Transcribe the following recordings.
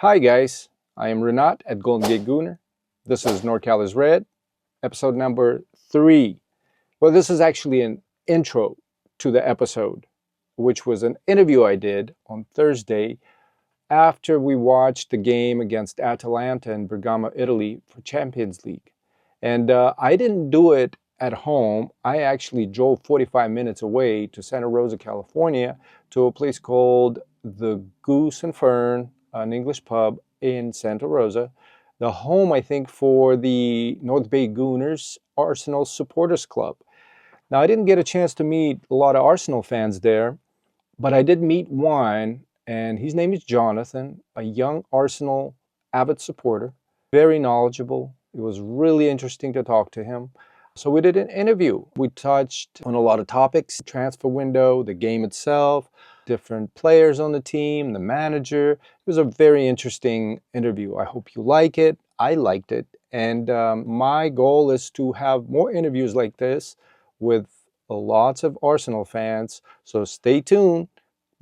Hi guys, I am Renat at Golden Gate Gooner. This is NorCal is Red, episode number 3. Well, this is actually an intro to the episode, which was an interview I did on Thursday after we watched the game against Atalanta in Bergamo, Italy for Champions League. And I didn't do it at home. I actually drove 45 minutes away to Santa Rosa, California, to a place called the Goose and Fern, an English pub in Santa Rosa, the home, I think, for the North Bay Gooners Arsenal Supporters Club. Now, I didn't get a chance to meet a lot of Arsenal fans there, but I did meet one, and his name is Jonathon, a young Arsenal avid supporter, very knowledgeable. It was really interesting to talk to him. So we did an interview. We touched on a lot of topics, transfer window, the game itself, different players on the team, the manager. It was a very interesting interview. I hope you like it. I liked it. And my goal is to have more interviews like this with lots of Arsenal fans. So stay tuned.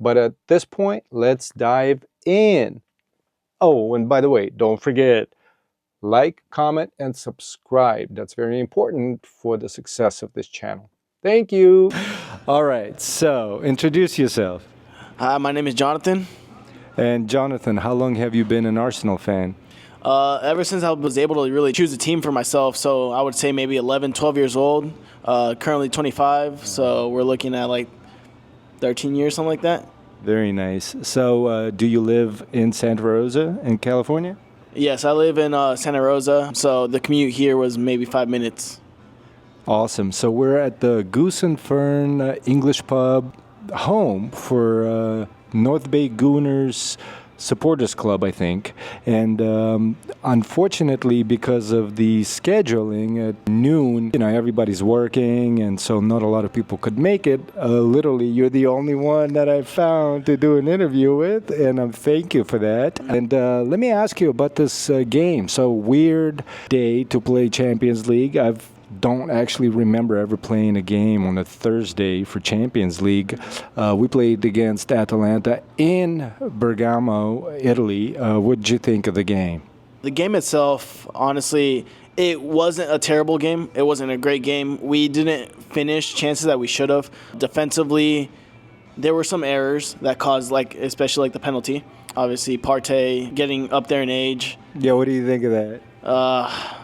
But at this point, let's dive in. Oh, and by the way, don't forget, like, comment, and subscribe. That's very important for the success of this channel. Thank you. All right, so introduce yourself. Hi, my name is Jonathon. And Jonathon, how long have you been an Arsenal fan? Ever since I was able to really choose a team for myself, so I would say maybe 11, 12 years old, currently 25, so we're looking at like 13 years, something like that. Very nice. So do you live in Santa Rosa in California? Yes, I live in Santa Rosa, so the commute here was maybe 5 minutes. Awesome. So we're at the Goose and Fern English pub, home for North Bay Gooners Supporters Club, I think. And unfortunately, because of the scheduling at noon, everybody's working, and so not a lot of people could make it. Literally, you're the only one that I found to do an interview with, and thank you for that. And let me ask you about this game. So weird day to play Champions League. Don't actually remember ever playing a game on a Thursday for Champions League. We played against Atalanta in Bergamo, Italy. What did you think of the game? The game itself, honestly, it wasn't a terrible game. It wasn't a great game. We didn't finish chances that we should have. Defensively, there were some errors that caused, especially the penalty. Obviously, Partey getting up there in age. Yeah, what do you think of that?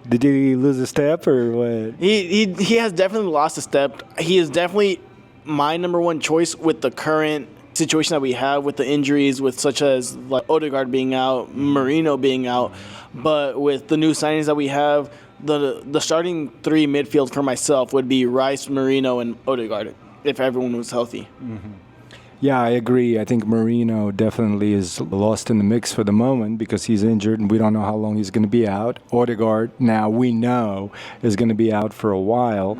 Did he lose a step or what? He has definitely lost a step. He is definitely my number one choice with the current situation that we have with the injuries, with such as Odegaard being out, Marino being out. But with the new signings that we have, the starting three midfield for myself would be Rice, Marino, and Odegaard if everyone was healthy. Mm-hmm. Yeah, I agree. I think Marino definitely is lost in the mix for the moment because he's injured and we don't know how long he's going to be out. Odegaard, now we know, is going to be out for a while.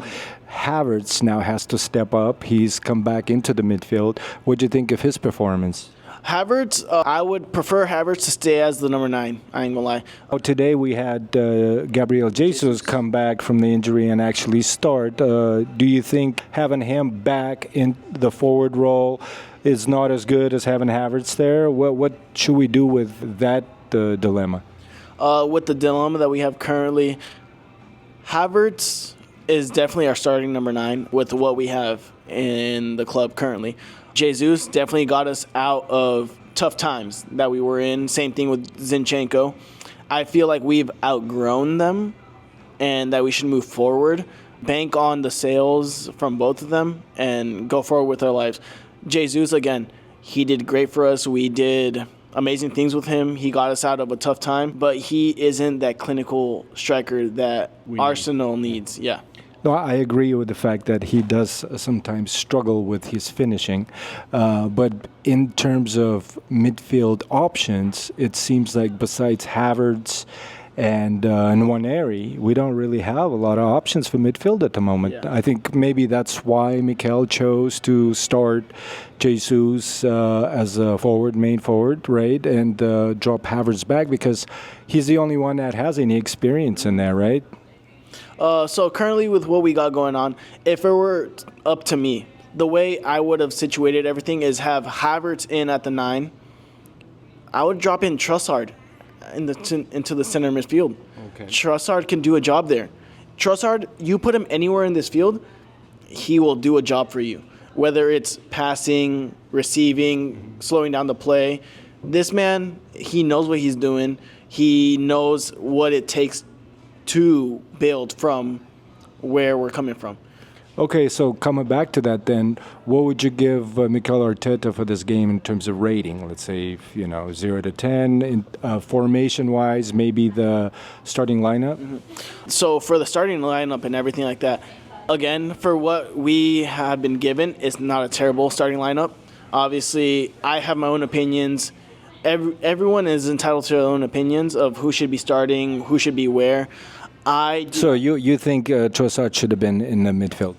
Havertz now has to step up. He's come back into the midfield. What do you think of his performance? Havertz, I would prefer Havertz to stay as the number 9. I ain't gonna lie. Today we had Gabriel Jesus come back from the injury and actually start. Do you think having him back in the forward role is not as good as having Havertz there? What should we do with that dilemma? With the dilemma that we have currently, Havertz is definitely our starting number 9 with what we have in the club currently. Jesus definitely got us out of tough times that we were in. Same thing with Zinchenko. I feel like we've outgrown them and that we should move forward, bank on the sales from both of them, and go forward with our lives. Jesus, again, he did great for us. We did amazing things with him. He got us out of a tough time, but he isn't that clinical striker that Arsenal needs. Yeah. No, I agree with the fact that he does sometimes struggle with his finishing. But in terms of midfield options, it seems like besides Havertz and Nwaneri, we don't really have a lot of options for midfield at the moment. Yeah. I think maybe that's why Mikel chose to start Jesus as a main forward, right? And drop Havertz back because he's the only one that has any experience in there, right? So currently with what we got going on, if it were up to me, the way I would have situated everything is have Havertz in at the 9, I would drop in Trossard into the center midfield. Okay. Trossard can do a job there. Trossard, you put him anywhere in this field, he will do a job for you. Whether it's passing, receiving, slowing down the play. This man, he knows what he's doing. He knows what it takes to build from where we're coming from. Okay, so coming back to that then, what would you give Mikel Arteta for this game in terms of rating? Let's say, 0 to 10, formation-wise, maybe the starting lineup? Mm-hmm. So for the starting lineup and everything like that, again, for what we have been given, it's not a terrible starting lineup. Obviously, I have my own opinions. Everyone is entitled to their own opinions of who should be starting, who should be where. So you think Trossard should have been in the midfield?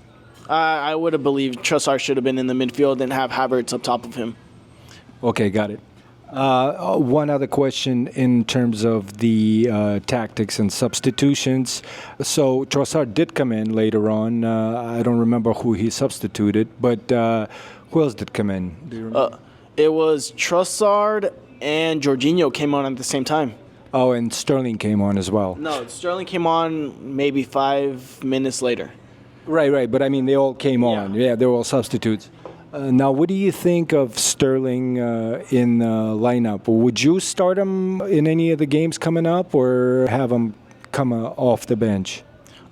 I would have believed Trossard should have been in the midfield and have Havertz up top of him. Okay, got it. One other question in terms of the tactics and substitutions. So Trossard did come in later on. I don't remember who he substituted, but who else did come in? Do you remember? It was Trossard and Jorginho came on at the same time. Oh, and Sterling came on as well. No, Sterling came on maybe 5 minutes later. Right. But I mean, they all came on. Yeah, they were all substitutes. Now, what do you think of Sterling in lineup? Would you start him in any of the games coming up or have him come off the bench?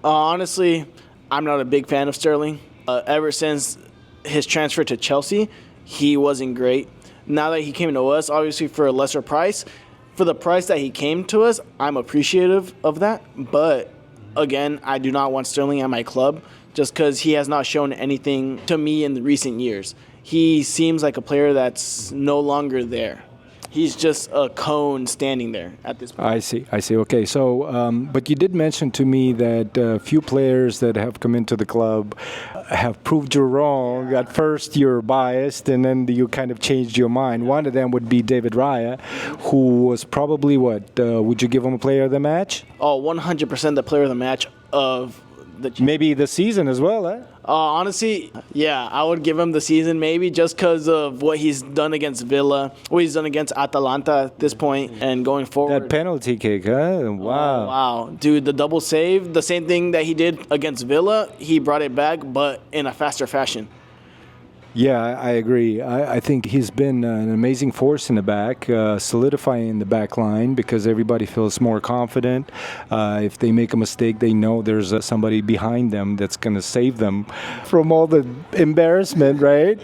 Honestly, I'm not a big fan of Sterling. Ever since his transfer to Chelsea, he wasn't great. Now that he came to us, obviously for a lesser price, for the price that he came to us, I'm appreciative of that. But again, I do not want Sterling at my club just because he has not shown anything to me in the recent years. He seems like a player that's no longer there. He's just a cone standing there at this point. I see. Okay, so, but you did mention to me that a few players that have come into the club have proved you wrong. At first, you're biased, and then you kind of changed your mind. One of them would be David Raya, who was probably would you give him a player of the match? Oh, 100% the player of the match of maybe the season as well, eh? Honestly, yeah, I would give him the season maybe just because of what he's done against Villa, what he's done against Atalanta at this point, and going forward. That penalty kick, huh? Wow. Oh, wow. Dude, the double save, the same thing that he did against Villa, he brought it back, but in a faster fashion. Yeah, I agree. I think he's been an amazing force in the back, solidifying the back line because everybody feels more confident. If they make a mistake, they know there's somebody behind them that's going to save them from all the embarrassment, right?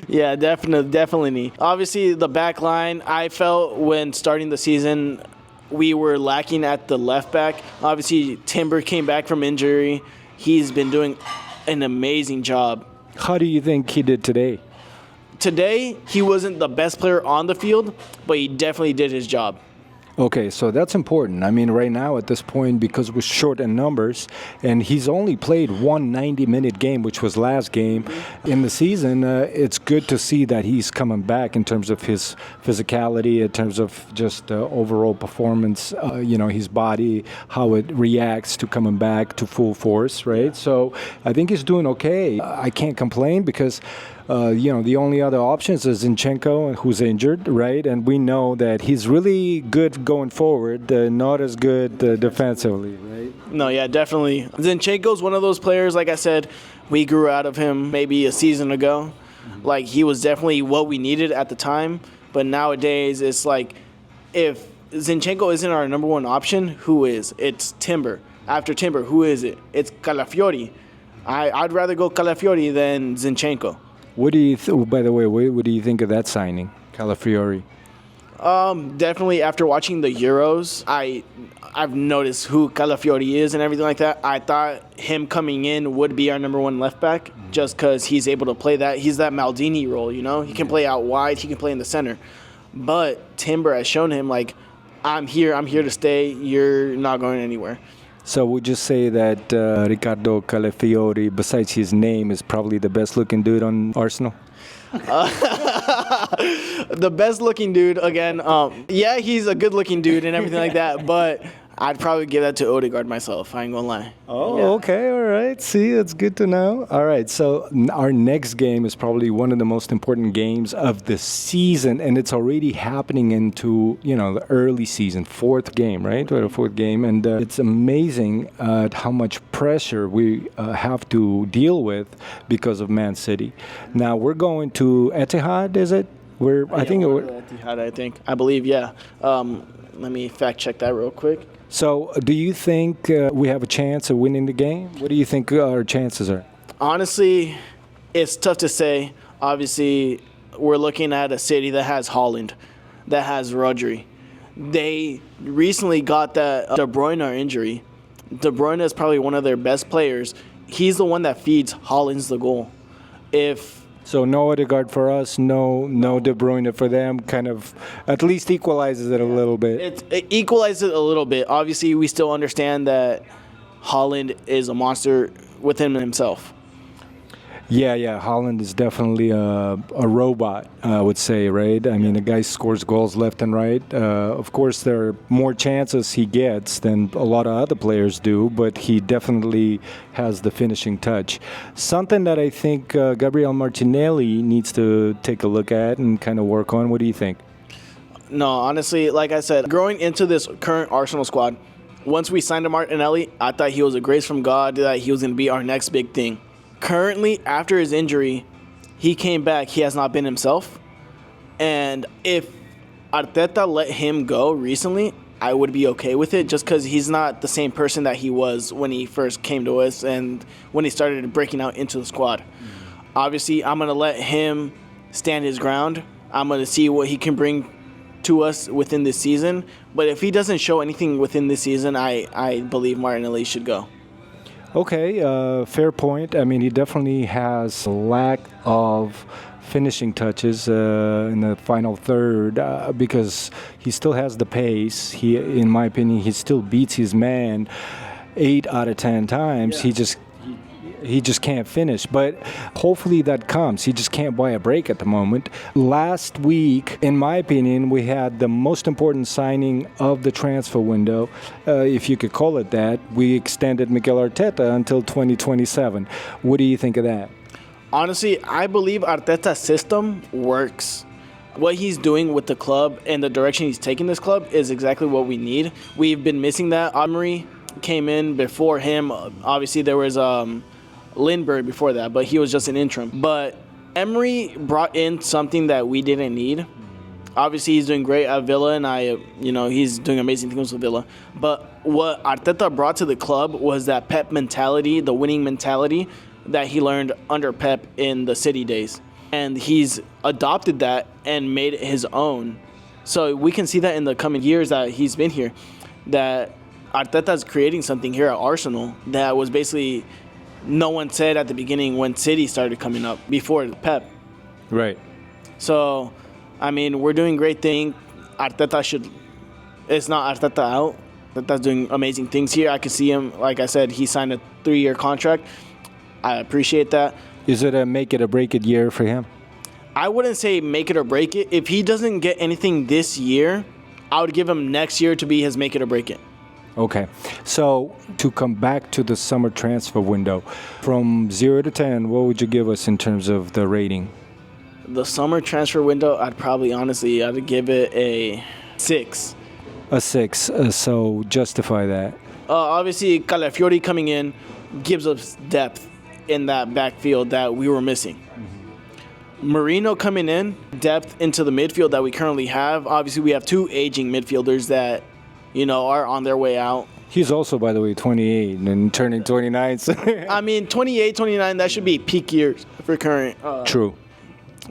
Yeah, definitely. Obviously, the back line, I felt when starting the season, we were lacking at the left back. Obviously, Timber came back from injury. He's been doing an amazing job. How do you think he did today? Today, he wasn't the best player on the field, but he definitely did his job. Okay, so that's important. I mean, right now at this point, because we're short in numbers, and he's only played one 90-minute game, which was last game in the season, it's good to see that he's coming back in terms of his physicality, in terms of just overall performance, his body, how it reacts to coming back to full force, right? Yeah. So I think he's doing okay. I can't complain because the only other options is Zinchenko, who's injured, right? And we know that he's really good going forward, not as good defensively, right? No, yeah, definitely. Zinchenko's one of those players, like I said, we grew out of him maybe a season ago. Mm-hmm. Like, he was definitely what we needed at the time. But nowadays, it's like, if Zinchenko isn't our number one option, who is? It's Timber. After Timber, who is it? It's Calafiori. I'd rather go Calafiori than Zinchenko. What do you? By the way, what do you think of that signing, Calafiori? Definitely after watching the Euros, I've noticed who Calafiori is and everything like that. I thought him coming in would be our number one left back just because he's able to play that. He's that Maldini role, He can play out wide. He can play in the center. But Timber has shown him, like, I'm here to stay. You're not going anywhere. So would you say that Riccardo Calafiori, besides his name, is probably the best-looking dude on Arsenal? The best-looking dude, again, yeah, he's a good-looking dude and everything like that, but I'd probably give that to Odegaard myself. I ain't gonna lie. Oh, Yeah. okay, all right. See, that's good to know. All right, so our next game is probably one of the most important games of the season, and it's already happening into the early season, fourth game, right? We're at a fourth game, and it's amazing how much pressure we have to deal with because of Man City. Now we're going to Etihad, is it? I believe, yeah. Let me fact check that real quick. So, do you think we have a chance of winning the game? What do you think our chances are? Honestly, it's tough to say. Obviously, we're looking at a city that has Haaland, that has Rodri. They recently got that De Bruyne injury. De Bruyne is probably one of their best players. He's the one that feeds Haaland's the goal. So no Odegaard for us, no De Bruyne for them, kind of at least equalizes it a little bit. It equalizes it a little bit. Obviously, we still understand that Haaland is a monster within himself. Yeah. Haaland is definitely a robot, I would say, right? I mean, the guy scores goals left and right. Of course, there are more chances he gets than a lot of other players do, but he definitely has the finishing touch. Something that I think Gabriel Martinelli needs to take a look at and kind of work on. What do you think? No, honestly, like I said, growing into this current Arsenal squad, once we signed to Martinelli, I thought he was a grace from God, that he was going to be our next big thing. Currently, after his injury, he came back. He has not been himself. And if Arteta let him go recently, I would be okay with it just because he's not the same person that he was when he first came to us and when he started breaking out into the squad. Obviously, I'm going to let him stand his ground. I'm going to see what he can bring to us within this season. But if he doesn't show anything within this season, I believe Martinelli should go. Okay, fair point. I mean, he definitely has a lack of finishing touches in the final third because he still has the pace. In my opinion, he still beats his man 8 out of 10 times. Yeah. He just can't finish, but hopefully that comes. He just can't buy a break at the moment. Last week, in my opinion, we had the most important signing of the transfer window, if you could call it that. We extended Mikel Arteta until 2027. What do you think of that? Honestly, I believe Arteta's system works. What he's doing with the club and the direction he's taking this club is exactly what we need. We've been missing that. Emery came in before him. Obviously, there was Lindbergh before that, but he was just an interim. But Emery brought in something that we didn't need. Obviously, he's doing great at Villa, and he's doing amazing things with Villa. But what Arteta brought to the club was that Pep mentality, the winning mentality that he learned under Pep in the City days. And he's adopted that and made it his own. So we can see that in the coming years that he's been here, that Arteta's creating something here at Arsenal that was basically no one said at the beginning when City started coming up before Pep. Right. So, I mean, we're doing great thing. It's not Arteta out. Arteta's doing amazing things here. I can see him, like I said, he signed a 3-year contract. I appreciate that. Is it a make it or break it year for him? I wouldn't say make it or break it. If he doesn't get anything this year, I would give him next year to be his make it or break it. Okay, so to come back to the summer transfer window, from 0 to 10, what would you give us in terms of the rating? The summer transfer window, I'd give it a 6. A 6, so justify that. Obviously, Calafiori coming in gives us depth in that backfield that we were missing. Mm-hmm. Marino coming in, depth into the midfield that we currently have. Obviously, we have 2 aging midfielders that are on their way out. He's also, by the way, 28 and turning 29. So I mean, 28, 29, that should be peak years for current. True.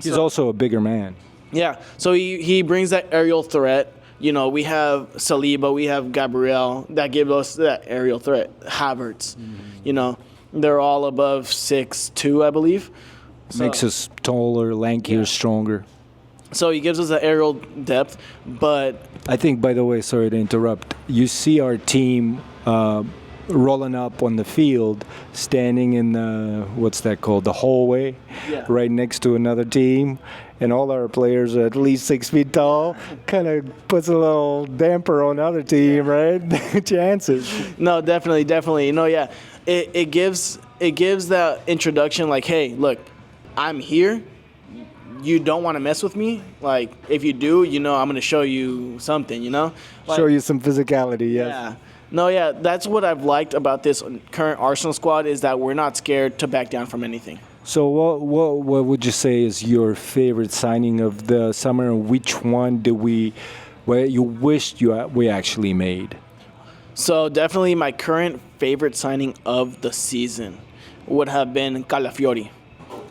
He's also a bigger man. Yeah, so he brings that aerial threat. We have Saliba, we have Gabriel that give us that aerial threat. Havertz, they're all above 6'2", I believe. Makes us taller, lankier, stronger. So he gives us the aerial depth, but I think, by the way, sorry to interrupt, you see our team rolling up on the field, standing in the, what's that called, the hallway, right next to another team, and all our players are at least 6 feet tall, kind of puts a little damper on the other team, right? Chances. No, definitely. No, yeah, it gives that introduction, like, hey, look, I'm here. You don't want to mess with me. Like, if you do, I'm going to show you something, Like, show you some physicality, yes. Yeah. No, yeah, that's what I've liked about this current Arsenal squad is that we're not scared to back down from anything. So what would you say is your favorite signing of the summer, and which one where you wished we actually made? So definitely my current favorite signing of the season would have been Calafiori.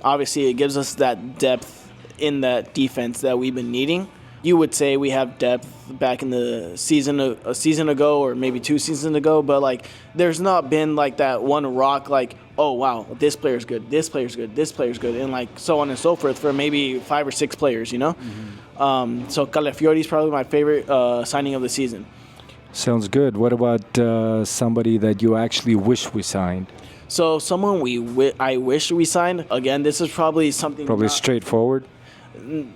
Obviously, it gives us that depth in that defense that we've been needing. You would say we have depth back in the a season ago or maybe 2 seasons ago, but like there's not been like that one rock like, oh wow, this player's good, this player's good, this player's good, and like so on and so forth for maybe 5 or 6 players, Mm-hmm. So Calafiori is probably my favorite signing of the season. Sounds good. What about somebody that you actually wish we signed? So someone I wish we signed. Again, this is probably something Straightforward.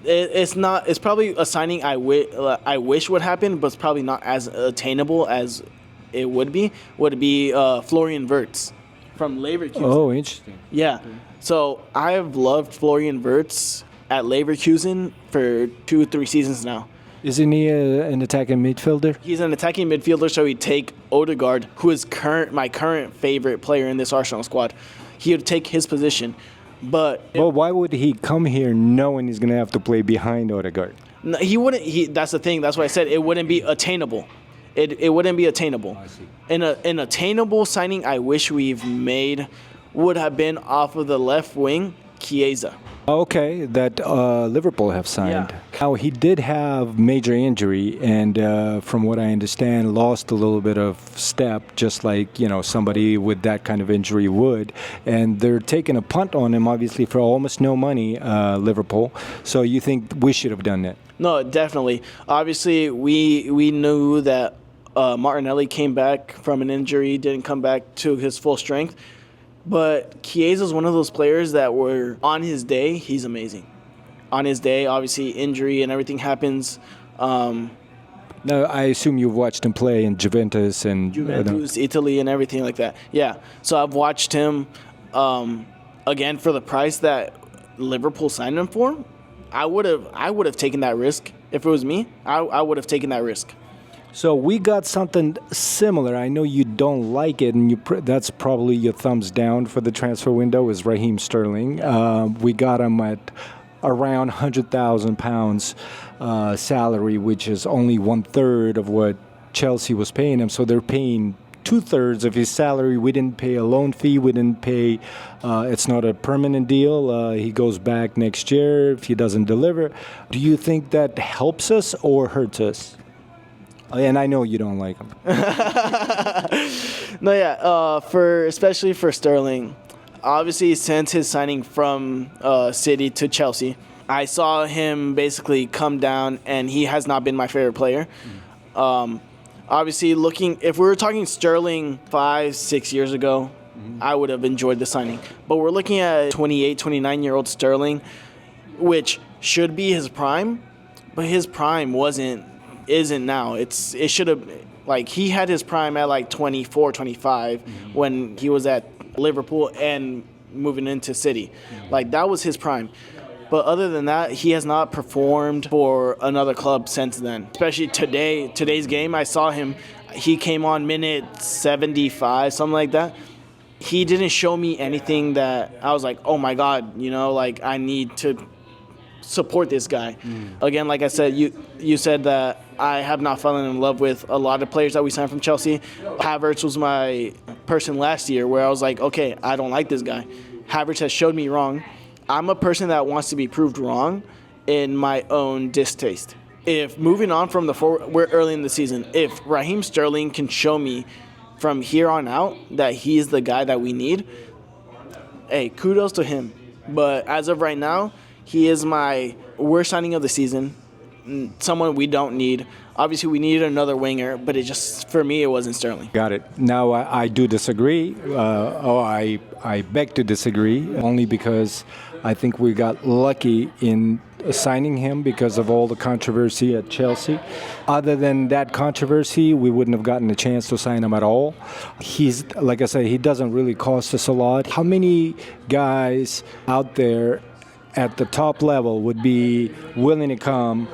It's not. It's probably a signing I wish would happen, but it's probably not as attainable as it would be. Would be Florian Wirtz from Leverkusen. Oh, interesting. Yeah. So I have loved Florian Wirtz at Leverkusen for 2-3 seasons now. Isn't he an attacking midfielder? He's an attacking midfielder, so he'd take Odegaard, who is my current favorite player in this Arsenal squad. He would take his position. But why would he come here knowing he's going to have to play behind Odegaard? No, he wouldn't. That's the thing. That's why I said it wouldn't be attainable. It wouldn't be attainable. I see. An attainable signing I wish we've made would have been off of the left wing, Chiesa. Okay, that Liverpool have signed. Yeah. Now, he did have major injury, and from what I understand, lost a little bit of step, just like somebody with that kind of injury would. And they're taking a punt on him, obviously, for almost no money, Liverpool. So you think we should have done that? No, definitely. Obviously, we knew that Martinelli came back from an injury, didn't come back to his full strength. But Chiesa is one of those players that were on his day, he's amazing. On his day, obviously injury and everything happens. Now, I assume you've watched him play in Juventus and Italy, and everything like that. Yeah. So I've watched him again for the price that Liverpool signed him for. I would have taken that risk if it was me. I would have taken that risk. So we got something similar. I know you don't like it, and that's probably your thumbs down for the transfer window is Raheem Sterling. We got him at around £100,000 salary, which is only 1/3 of what Chelsea was paying him. So they're paying 2/3 of his salary. We didn't pay a loan fee. We didn't pay. It's not a permanent deal. He goes back next year if he doesn't deliver. Do you think that helps us or hurts us? And I know you don't like him. No, yeah. Especially for Sterling, obviously since his signing from City to Chelsea, I saw him basically come down, and he has not been my favorite player. Obviously, if we were talking Sterling 5-6 years ago, I would have enjoyed the signing. But we're looking at 28, 29-year-old Sterling, which should be his prime, but his prime isn't now. It should have, like, he had his prime at like 24, 25 when he was at Liverpool and moving into City. Like, that was his prime. But other than that, he has not performed for another club since then. Especially today's game, I saw him. He came on minute 75, something like that. He didn't show me anything that I was like, oh my God, like I need to support this guy. Again, like I said, you said that I have not fallen in love with a lot of players that we signed from Chelsea. Havertz was my person last year where I was like, okay, I don't like this guy. Havertz has showed me wrong. I'm a person that wants to be proved wrong in my own distaste. If moving on from we're early in the season, if Raheem Sterling can show me from here on out that he is the guy that we need, hey, kudos to him. But as of right now, he is my worst signing of the season. someone we don't need. Obviously, we needed another winger, but it just, for me, it wasn't Sterling. Got it. Now, I do disagree. I beg to disagree, only because I think we got lucky in signing him because of all the controversy at Chelsea. Other than that controversy, we wouldn't have gotten a chance to sign him at all. He's, like I said, he doesn't really cost us a lot. How many guys out there at the top level would be willing to come,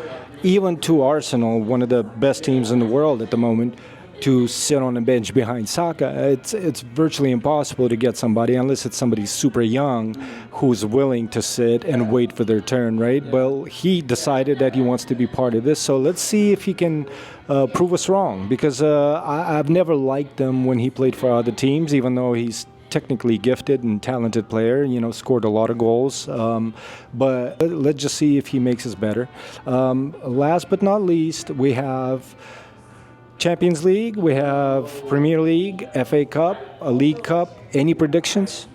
even to Arsenal, one of the best teams in the world at the moment, to sit on a bench behind Saka? It's virtually impossible to get somebody, unless it's somebody super young who's willing to sit and wait for their turn, right? Well, he decided that he wants to be part of this, so let's see if he can prove us wrong, because I've never liked him when he played for other teams, even though he's technically gifted and talented player, scored a lot of goals. But let's just see if he makes us better. Last but not least, we have Champions League, we have Premier League, FA Cup, a League Cup. Any predictions?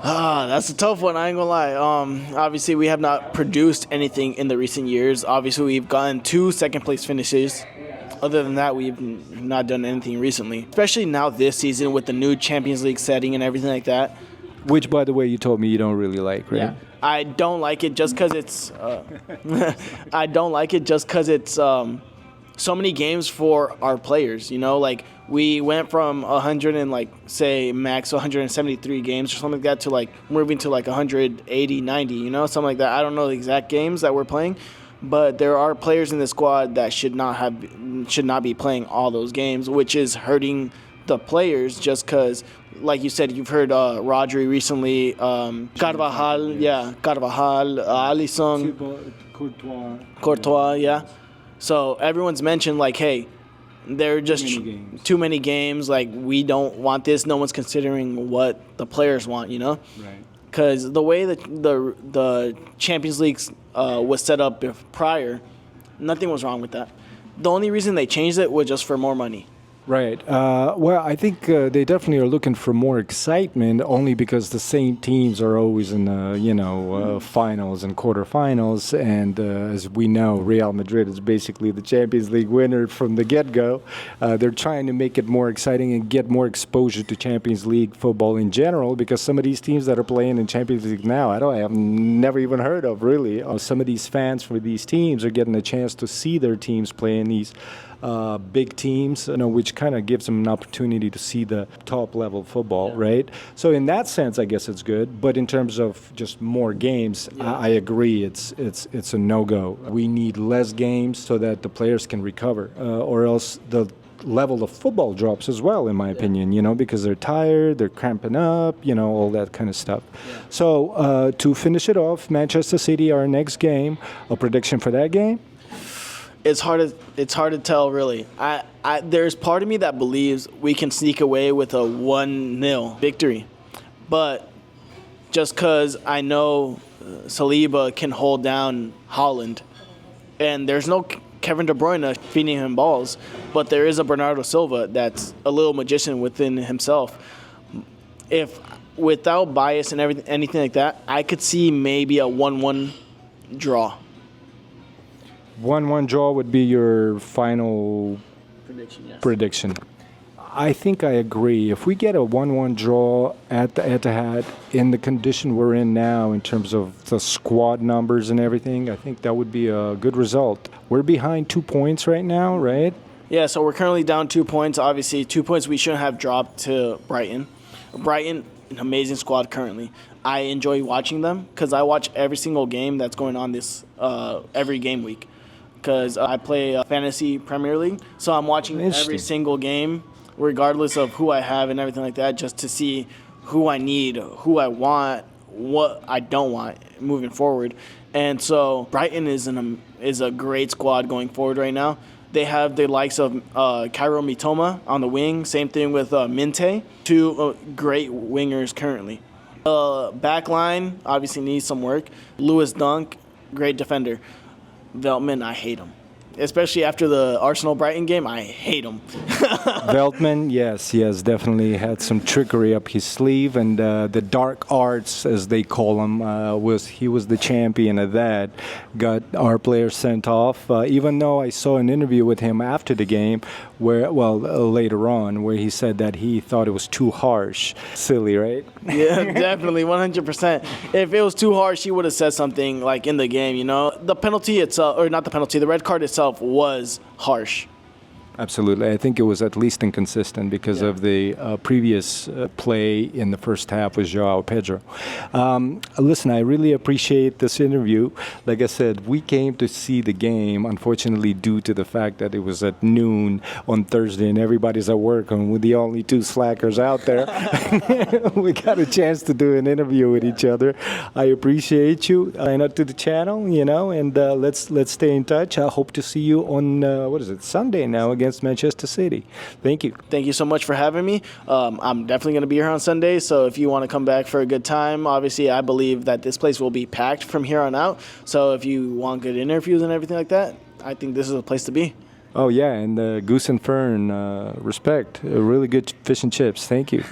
That's a tough one, I ain't gonna lie. Obviously, we have not produced anything in the recent years. Obviously, we've gotten 2 second-place finishes. Other than that, we've not done anything recently. Especially now this season with the new Champions League setting and everything like that. Which, by the way, you told me you don't really like, right? Yeah. I don't like it just because it's... I don't like it just because it's so many games for our players, Like, we went from 100 and, say, max 173 games or something like that to, moving to, 180, 90, something like that. I don't know the exact games that we're playing. But there are players in the squad that should not be playing all those games, which is hurting the players just because, like you said, you've heard Rodri recently, Carvajal, Alisson, Courtois, yeah. So everyone's mentioned, hey, they're just too many games. We don't want this. No one's considering what the players want, Right. Because the way that the Champions League was set up prior, nothing was wrong with that. The only reason they changed it was just for more money. Right. Well, I think they definitely are looking for more excitement, only because the same teams are always in finals and quarterfinals, and as we know, Real Madrid is basically the Champions League winner from the get-go. They're trying to make it more exciting and get more exposure to Champions League football in general, because some of these teams that are playing in Champions League now, I have never even heard of, really. Some of these fans for these teams are getting a chance to see their teams play in these big teams, which kind of gives them an opportunity to see the top level football, right? So in that sense, I guess it's good. But in terms of just more games, I agree. It's a no-go. We need less games so that the players can recover, or else the level of football drops as well, in my opinion, because they're tired, they're cramping up, all that kind of stuff. Yeah. So to finish it off, Manchester City, our next game, a prediction for that game? It's hard to tell, really. There's part of me that believes we can sneak away with a 1-0 victory. But just because I know Saliba can hold down Haaland, and there's no Kevin De Bruyne feeding him balls, but there is a Bernardo Silva that's a little magician within himself. If without bias and anything like that, I could see maybe a 1-1 draw. 1-1 draw would be your final prediction. I think I agree. If we get a 1-1 draw at the Etihad in the condition we're in now in terms of the squad numbers and everything, I think that would be a good result. We're behind 2 points right now, right? Yeah, so we're currently down 2 points. Obviously, 2 points we shouldn't have dropped to Brighton. Brighton, an amazing squad currently. I enjoy watching them because I watch every single game that's going on this every game week. Because I play Fantasy Premier League, so I'm watching every single game, regardless of who I have and everything like that, just to see who I need, who I want, what I don't want moving forward. And so Brighton is a great squad going forward right now. They have the likes of Kairo Mitoma on the wing, same thing with Minte, 2 great wingers currently. Back line obviously needs some work. Lewis Dunk, great defender. Veltman, I hate him. especially after the Arsenal-Brighton game, I hate him. Veltman, yes, definitely had some trickery up his sleeve, and the dark arts, as they call him, he was the champion of that. Got our players sent off. Even though I saw an interview with him after the game, later on, where he said that he thought it was too harsh. Silly, right? Yeah, definitely, 100%. If it was too harsh, he would have said something like in the game. The penalty itself, or not the penalty, the red card itself was harsh. Absolutely. I think it was at least inconsistent because of the previous play in the first half with Joao Pedro. Listen, I really appreciate this interview. Like I said, we came to see the game, unfortunately, due to the fact that it was at noon on Thursday and everybody's at work, and we're the only two slackers out there. We got a chance to do an interview with each other. I appreciate you. Sign up to the channel, and let's stay in touch. I hope to see you on, Sunday now against Manchester City. Thank you. Thank you so much for having me. I'm definitely going to be here on Sunday, so if you want to come back for a good time, obviously I believe that this place will be packed from here on out. So if you want good interviews and everything like that, I think this is a place to be. Oh, yeah, and Goose and Fern, respect. Really good fish and chips. Thank you.